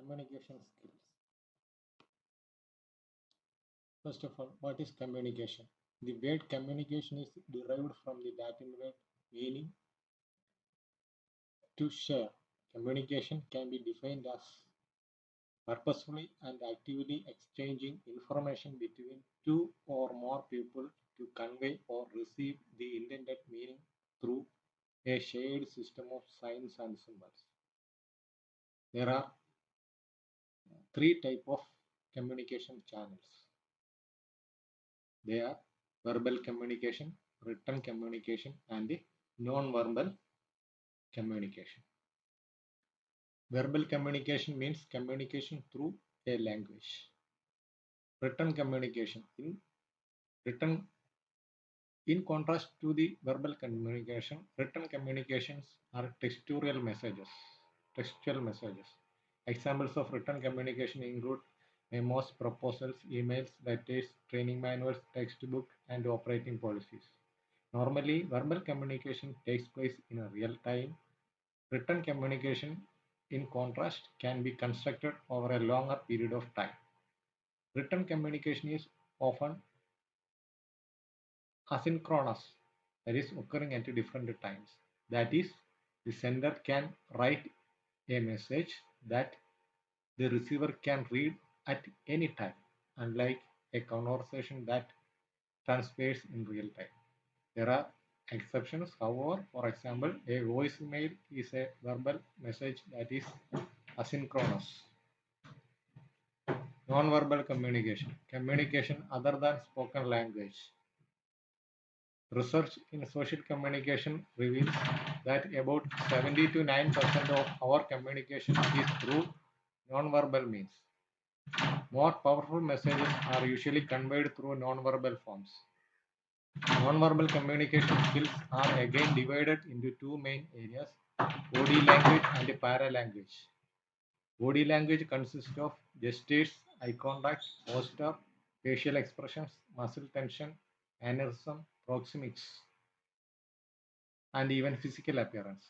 Communication skills. First of all, what is communication? The word communication is derived from the Latin word meaning to share. Communication can be defined as purposefully and actively exchanging information between two or more people to convey or receive the intended meaning through a shared system of signs and symbols. There are three types of communication channels. They are verbal communication, written communication, and the non-verbal communication. Verbal communication means communication through a language. Written communication written in contrast to the verbal communication, written communications are textual messages. Textual messages. Examples of written communication include memos, proposals, emails, letters, training manuals, textbook, and operating policies. Normally, verbal communication takes place in a real time. Written communication, in contrast, can be constructed over a longer period of time. Written communication is often asynchronous, that is, occurring at different times. That is, the sender can write a message that the receiver can read at any time, unlike a conversation that transpires in real time. There are exceptions, however. For example, a voicemail is a verbal message that is asynchronous. Non-verbal communication, communication other than spoken language. Research in social communication reveals that about 70 to 9% of our communication is through non-verbal means. More powerful messages are usually conveyed through non-verbal forms. Non-verbal communication skills are again divided into two main areas, body language and paralanguage. Body language consists of gestures, eye contact, posture, facial expressions, muscle tension, mannerism, proxemics, and even physical appearance.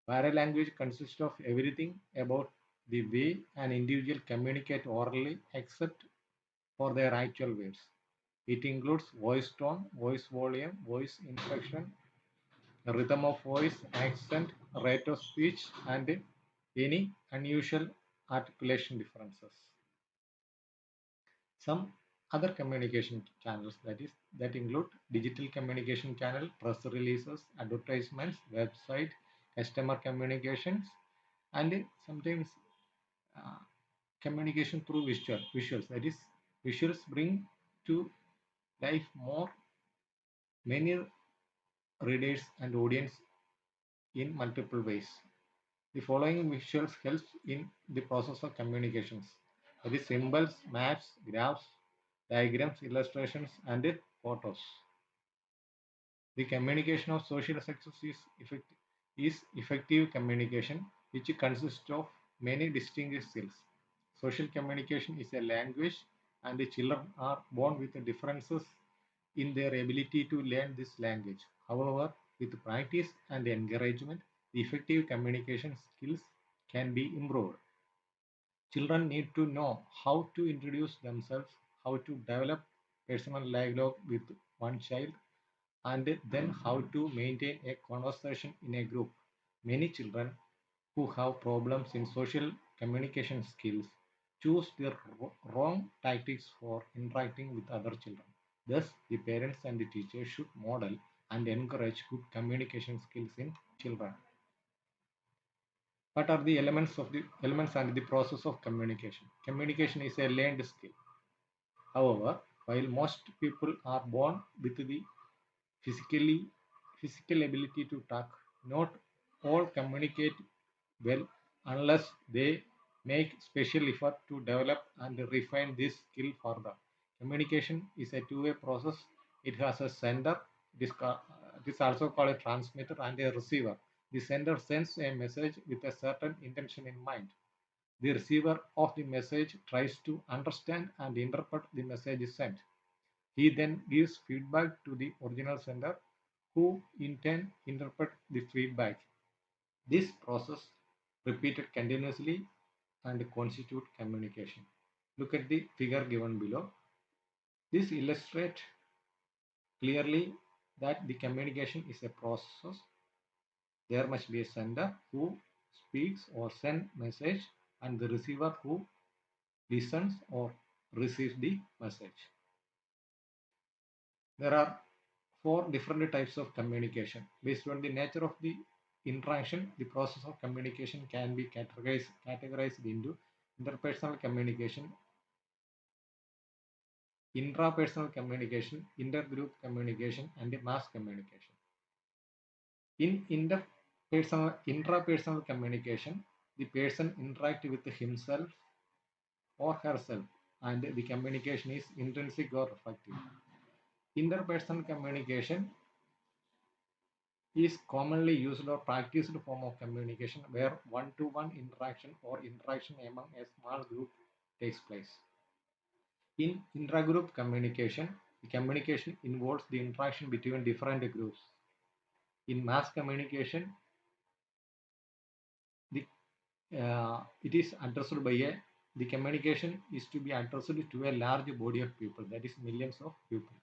Paralanguage consists of everything about the way an individual communicates orally except for their actual words. It includes voice tone, voice volume, voice inflection, rhythm of voice, accent, rate of speech, and any unusual articulation differences. Some other communication channels that include digital communication channel, press releases, advertisements, website, customer communications, and sometimes uh, communication through visuals. That is, visuals bring to life more many readers and audience in multiple ways. The following visuals helps in the process of communications. That is symbols, maps, graphs, diagrams, illustrations, and photos. The communication of social success is effective communication, which consists of many distinct skills. Social communication is a language, and the children are born with differences in their ability to learn this language. However, with practice and encouragement, the effective communication skills can be improved. Children need to know how to introduce themselves, how to develop personal dialogue with one child, and then how to maintain a conversation in a group. Many children who have problems in social communication skills choose the wrong tactics for interacting with other children. Thus, the parents and the teachers should model and encourage good communication skills in children. What are the elements and the process of communication? Communication is a learned skill. However, while most people are born with the physically physical ability to talk, not all communicate well unless they make special effort to develop and refine this skill further. Communication is a two-way process. It has a sender, this also called a transmitter, and a receiver. The sender sends a message with a certain intention in mind. The receiver of the message tries to understand and interpret the message sent. He then gives feedback to the original sender, who in turn interpret the feedback. This process, repeated continuously, and constitute communication. Look at the figure given below. This illustrates clearly that the communication is a process. There must be a sender who speaks or sends message and the receiver who listens or receives the message. There are four different types of communication. Based on the nature of the interaction, the process of communication can be categorized into interpersonal communication, intrapersonal communication, intergroup communication, and mass communication. In intrapersonal communication, the person interacts with himself or herself, and the communication is intrinsic or reflective. Interpersonal communication is commonly used or practiced form of communication where one-to-one interaction or interaction among a small group takes place. In intragroup communication, the communication involves the interaction between different groups. In mass communication, it is addressed by the communication is to be addressed to a large body of people, that is millions of people.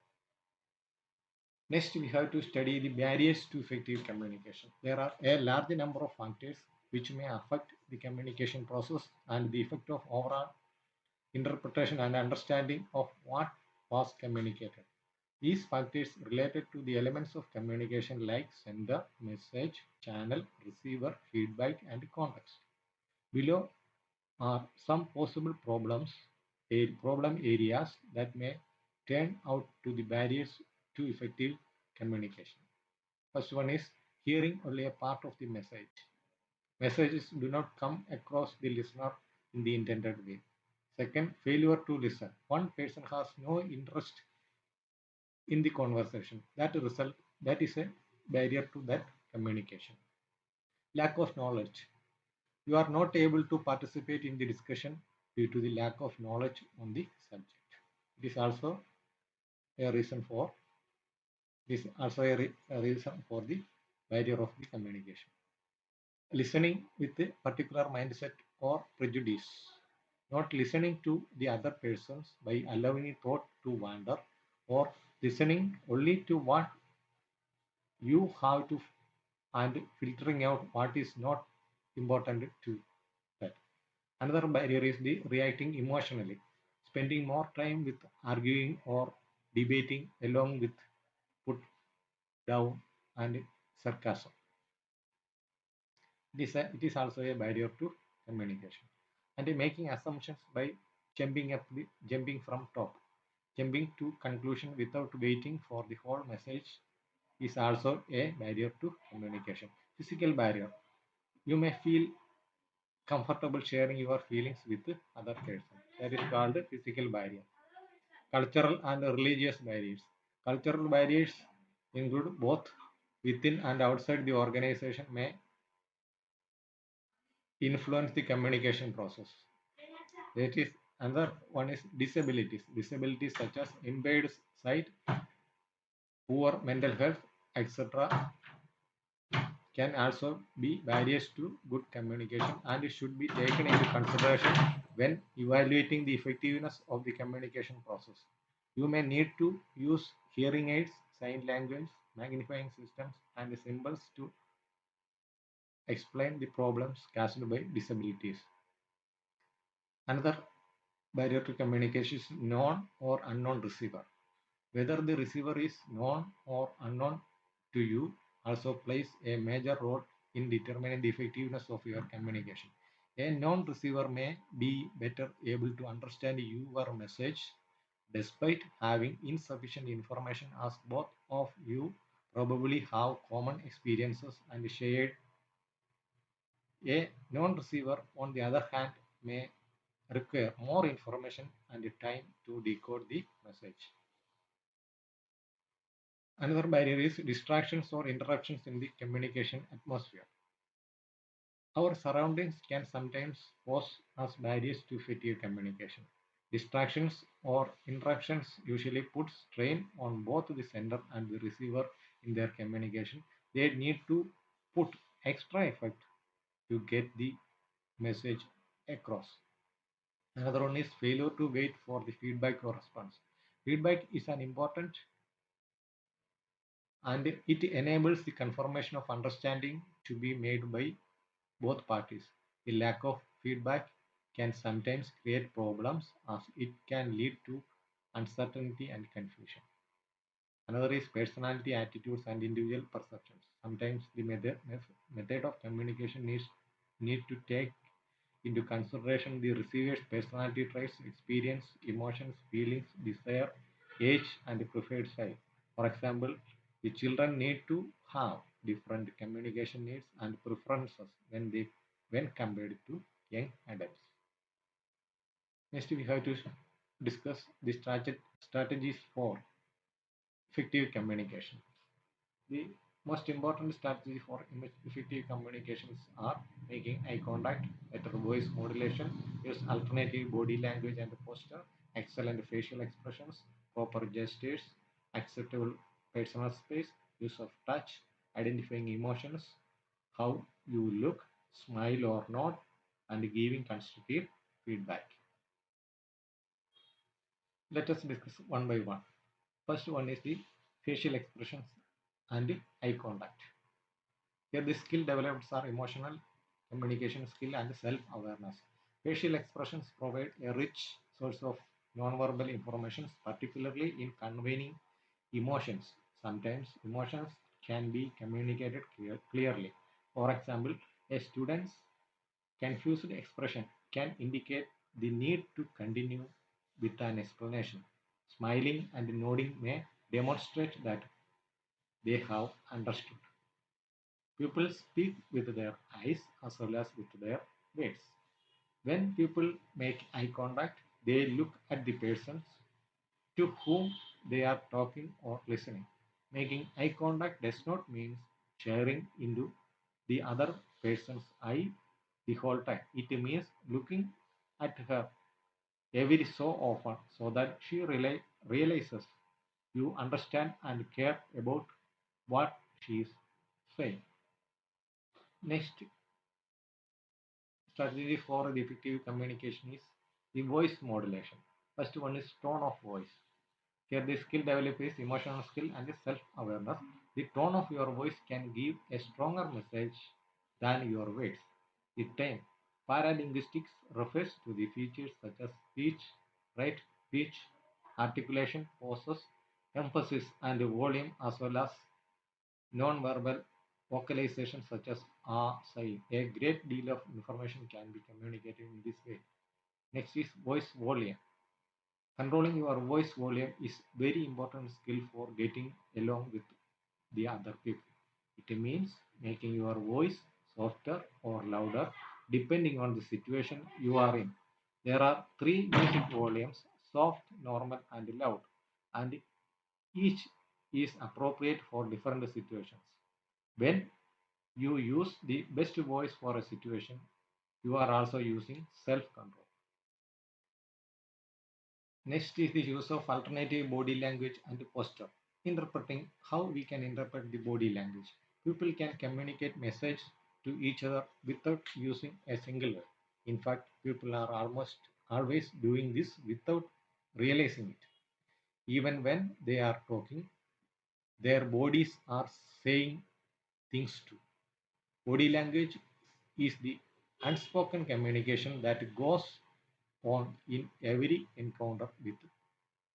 Next, we have to study the barriers to effective communication. There are a large number of factors which may affect the communication process and the effect of overall interpretation and understanding of what was communicated. These factors related to the elements of communication like sender, message, channel, receiver, feedback, and context. Below are some possible problem areas that may turn out to the barriers to effective communication. First one is hearing only a part of the message. Messages do not come across the listener in the intended way. Second, failure to listen. One person has no interest in the conversation. That is a barrier to that communication. Lack of knowledge. You are not able to participate in the discussion due to the lack of knowledge on the subject. It is also a reason for a reason for the barrier of the communication. Listening with a particular mindset or prejudice. Not listening to the other persons by allowing thought to wander or listening only to what you have to and filtering out what is not important to that. Another barrier is the reacting emotionally, spending more time with arguing or debating along with put down and sarcasm. It is also a barrier to communication. And making assumptions by jumping from top, jumping to conclusion without waiting for the whole message is also a barrier to communication. Physical barrier. You may feel comfortable sharing your feelings with other person. That is called physical barrier. Cultural and religious barriers. Cultural barriers include both within and outside the organization may influence the communication process. That is another one is disabilities. Disabilities such as impaired sight, poor mental health, etc. can also be barriers to good communication and should be taken into consideration when evaluating the effectiveness of the communication process. You may need to use hearing aids, sign language, magnifying systems, and symbols to explain the problems caused by disabilities. Another barrier to communication is known or unknown receiver. Whether the receiver is known or unknown to you also plays a major role in determining the effectiveness of your communication. A known receiver may be better able to understand your message despite having insufficient information, as both of you probably have common experiences and shared. A known receiver, on the other hand, may require more information and time to decode the message. Another barrier is distractions or interruptions in the communication atmosphere. Our surroundings can sometimes pose as barriers to effective communication. Distractions or interruptions usually put strain on both the sender and the receiver in their communication. They need to put extra effort to get the message across. Another one is failure to wait for the feedback or response. Feedback is an important and it enables the confirmation of understanding to be made by both parties. The lack of feedback can sometimes create problems as it can lead to uncertainty and confusion. Another is personality, attitudes, and individual perceptions. Sometimes the method of communication need to take into consideration the receiver's personality traits, experience, emotions, feelings, desire, age, and preferred style. For example, the children need to have different communication needs and preferences when compared to young adults. Next, we have to discuss the strategies for effective communication. The most important strategy for effective communications are making eye contact, better voice modulation, use alternative body language and posture, excellent facial expressions, proper gestures, acceptable personal space, use of touch, identifying emotions, how you look, smile or nod, and giving constructive feedback. Let us discuss one by one. First one is the facial expressions and eye contact. Here, the skill developed are emotional communication skill and self-awareness. Facial expressions provide a rich source of non-verbal information, particularly in conveying emotions. Sometimes emotions can be communicated clearly. For example, a student's confused expression can indicate the need to continue with an explanation. Smiling and nodding may demonstrate that they have understood. People speak with their eyes as well as with their words. When people make eye contact, they look at the persons to whom they are talking or listening. Making eye contact does not mean staring into the other person's eye the whole time. It means looking at her every so often so that she realizes you understand and care about what she is saying. Next, strategy for the effective communication is the voice modulation. First one is tone of voice. Here the skill developed is emotional skill and self-awareness. The tone of your voice can give a stronger message than your words. The time. Paralinguistics refers to the features such as speech, rate, pitch, articulation, pauses, emphasis, and volume, as well as non-verbal vocalization such as sigh. A great deal of information can be communicated in this way. Next is voice volume. Controlling your voice volume is very important skill for getting along with the other people. It means making your voice softer or louder depending on the situation you are in. There are three music volumes: soft, normal, and loud, and each is appropriate for different situations. When you use the best voice for a situation, you are also using self-control. Next is the use of alternative body language and posture. Interpreting how we can interpret the body language. People can communicate message to each other without using a single word. In fact, people are almost always doing this without realizing it. Even when they are talking, their bodies are saying things too. Body language is the unspoken communication that goes on in every encounter with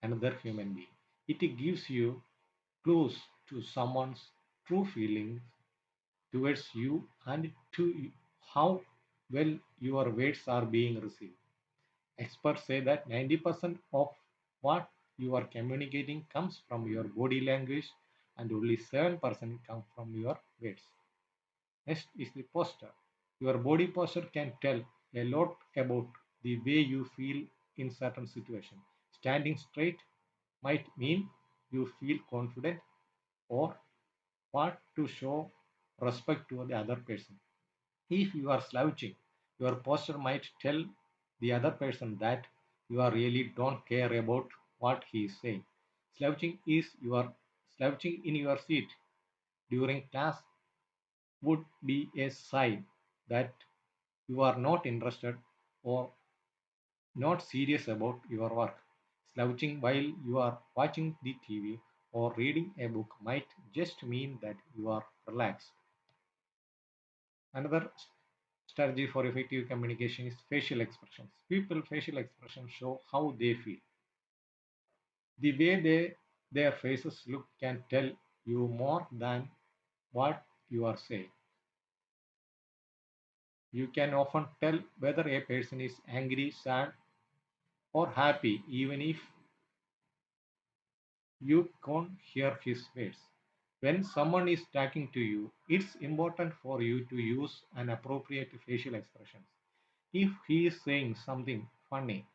another human being. It gives you clues to someone's true feelings towards you and to how well your words are being received. Experts say that 90% of what you are communicating comes from your body language and only 7% come from your words. Next is the posture. Your body posture can tell a lot about the way you feel in certain situations. Standing straight might mean you feel confident or want to show respect to the other person. If you are slouching, your posture might tell the other person that you are really don't care about what he is saying. Slouching is your slouching in your seat during class would be a sign that you are not interested or not serious about your work. Slouching while you are watching the TV or reading a book might just mean that you are relaxed. Another strategy for effective communication is facial expressions. People facial expressions show how they feel. The way their faces look can tell you more than what you are saying. You can often tell whether a person is angry, sad, or happy even if you can't hear his words. When someone is talking to you, it's important for you to use an appropriate facial expressions. If he is saying something funny,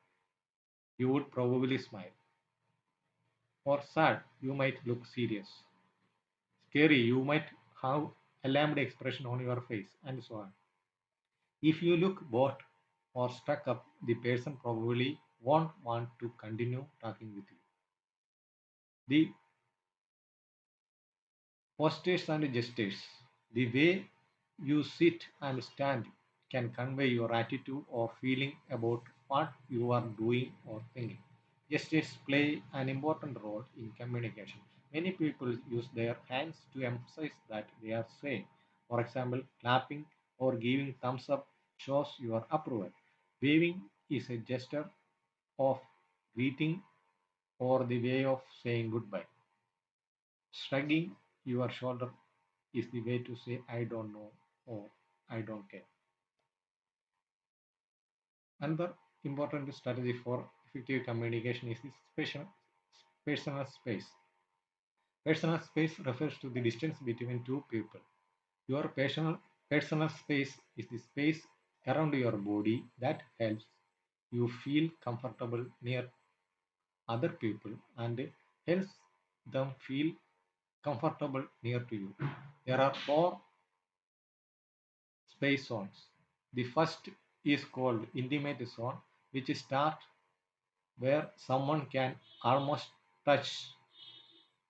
you would probably smile. Or sad, you might look serious. Scary, you might have alarmed expression on your face, and so on. If you look bored or stuck up, the person probably won't want to continue talking with you. The postures and gestures. The way you sit and stand can convey your attitude or feeling about what you are doing or thinking. Gestures play an important role in communication. Many people use their hands to emphasize that they are saying. For example, clapping or giving thumbs up shows your approval. Waving is a gesture of greeting or the way of saying goodbye. Shrugging your shoulder is the way to say I don't know or I don't care. Another important strategy for effective communication is the personal space. Personal space refers to the distance between two people. Your personal space is the space around your body that helps you feel comfortable near other people and helps them feel comfortable near to you. There are four space zones. The first is called intimate zone, which starts where someone can almost touch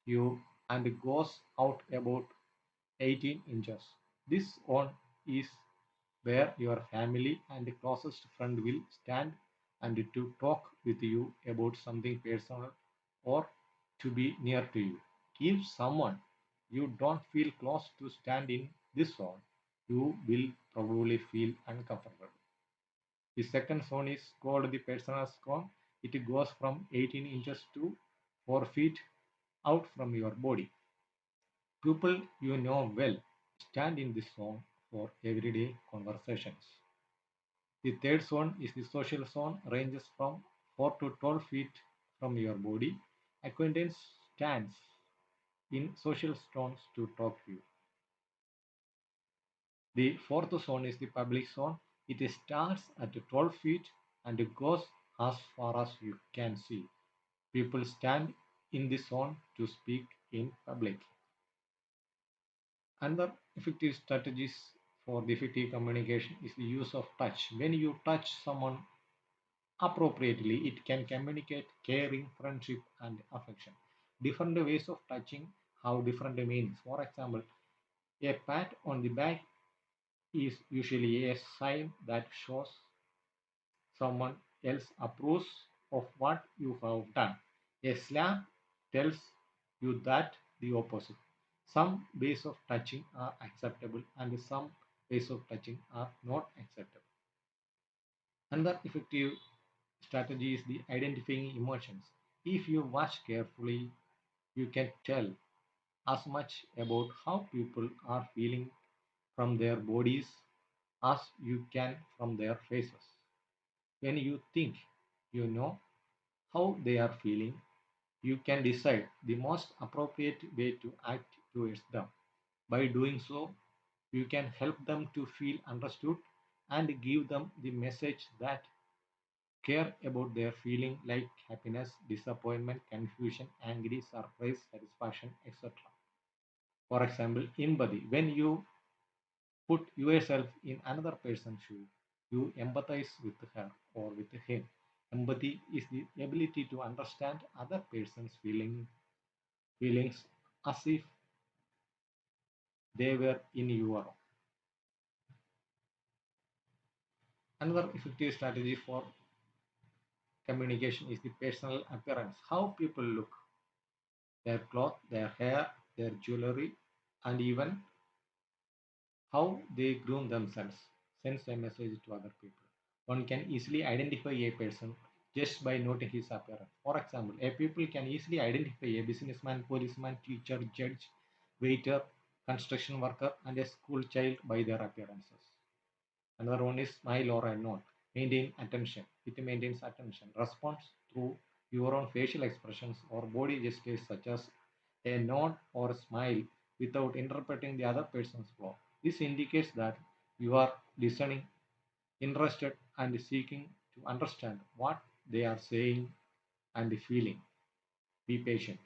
you and goes out about 18 inches. This zone is where your family and closest friend will stand and to talk with you about something personal or to be near to you. If someone you don't feel close to stand in this zone, you will probably feel uncomfortable. The second zone is called the personal zone. It goes from 18 inches to 4 feet out from your body. People you know well stand in this zone for everyday conversations. The third zone is the social zone, ranges from 4 to 12 feet from your body. Acquaintance stands in social zones to talk to you. The fourth zone is the public zone. It starts at 12 feet and goes as far as you can see. People stand in this zone to speak in public. Another effective strategies for the effective communication is the use of touch. When you touch someone appropriately, it can communicate caring, friendship, and affection. Different ways of touching have different meanings. For example, a pat on the back is usually a sign that shows someone else approves of what you have done. A slap tells you that the opposite. Some ways of touching are acceptable and some ways of touching are not acceptable. Another effective strategy is the identifying emotions. If you watch carefully, you can tell as much about how people are feeling from their bodies as you can from their faces. When you think you know how they are feeling, you can decide the most appropriate way to act towards them. By doing so, you can help them to feel understood and give them the message that care about their feeling like happiness, disappointment, confusion, angry, surprise, satisfaction, etc. For example, empathy. When you put yourself in another person's shoe, you empathize with her or with him. Empathy is the ability to understand other person's feelings as if they were in your own. Another effective strategy for communication is the personal appearance. How people look, their clothes, their hair, their jewelry, and even how they groom themselves sends a message to other people. One can easily identify a person just by noting his appearance. For example, a people can easily identify a businessman, policeman, teacher, judge, waiter, construction worker, and a school child by their appearances. Another one is smile or a nod. Maintain attention. It maintains attention. Response through your own facial expressions or body gestures such as a nod or a smile without interpreting the other person's flow. This indicates that you are listening, interested, and seeking to understand what they are saying and feeling. Be patient.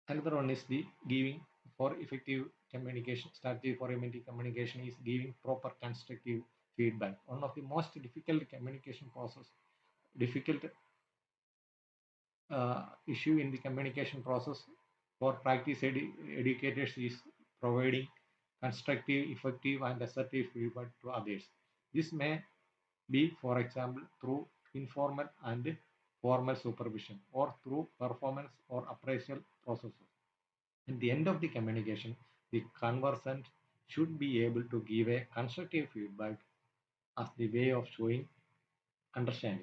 Another one is the giving for effective communication strategy for effective communication is giving proper constructive feedback. One of the most difficult communication process, difficult issue in the communication process for practice educators is providing constructive, effective, and assertive feedback to others. This may be, for example, through informal and formal supervision or through performance or appraisal processes. At the end of the communication, the conversant should be able to give a constructive feedback as the way of showing understanding.